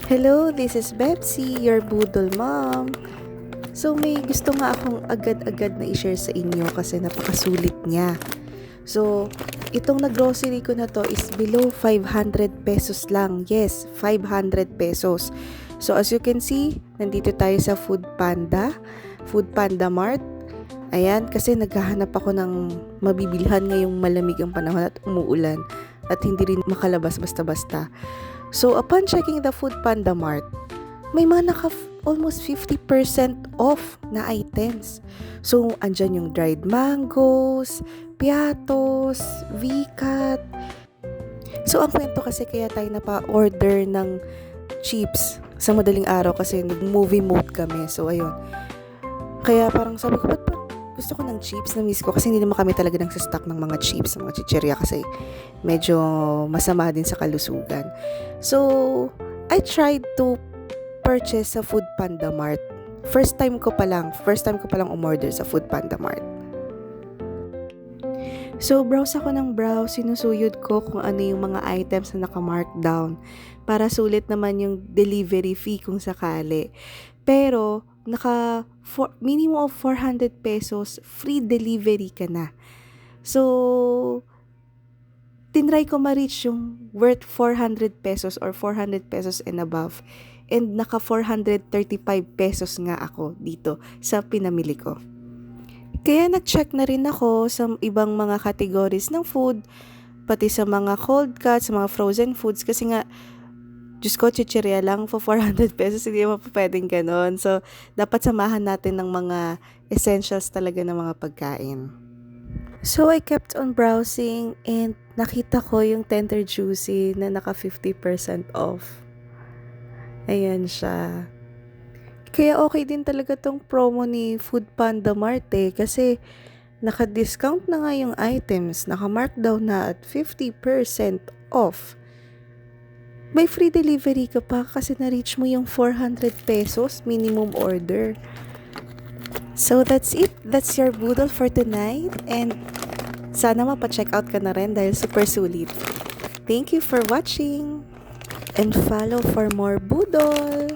Hello, this is Betsy, your Boodle Mom. So may gusto nga akong agad-agad na i-share sa inyo kasi napakasulit niya. So, itong nag-grocery ko na to is below 500 pesos lang. Yes, 500 pesos. So, as you can see, nandito tayo sa Food Panda Mart. Ayan, kasi naghahanap ako ng mabibilhan ngayong malamig ang panahon at umuulan at hindi rin makalabas basta-basta. So, upon checking the Food Panda Mart, may mga almost 50% off na items. So, andyan yung dried mangoes, piatos, VCAT. So, ang kwento kasi kaya tayo napa-order ng chips sa madaling araw kasi nag-movie mode kami. So, ayun. Kaya parang sabi ko, ba't pa gusto ko ng chips, na-miss ko kasi hindi naman kami talaga nagsastock ng mga chips, ng mga chichirya kasi medyo masama din sa kalusugan. So, I tried to purchase sa Food Panda Mart. First time ko palang umorder sa Food Panda Mart. So, browse ako ng browse, sinusuyod ko kung ano yung mga items na naka-markdown para sulit naman yung delivery fee kung sakali. Pero, minimum of 400 pesos, free delivery ka na. So, tinry ko ma-reach yung worth 400 pesos or 400 pesos and above. And naka 435 pesos nga ako dito sa pinamili ko. Kaya nag-check na rin ako sa ibang mga categories ng food, pati sa mga cold cuts, sa mga frozen foods, kasi nga, Diyos ko, chichirya lang for 400 pesos, hindi naman pa pwedeng ganon. So, dapat samahan natin ng mga essentials talaga ng mga pagkain. So, I kept on browsing and nakita ko yung Tender Juicy na naka 50% off. Ayan siya. Kaya okay din talaga tong promo ni Food Panda Mart kasi naka-discount na nga yung items, naka-markdown na at 50% off. May free delivery ka pa kasi na-reach mo yung 400 pesos minimum order. So that's it. That's your Boodle for tonight. And sana mapa-check out ka na rin dahil super sulit. Thank you for watching. And follow for more Boodle.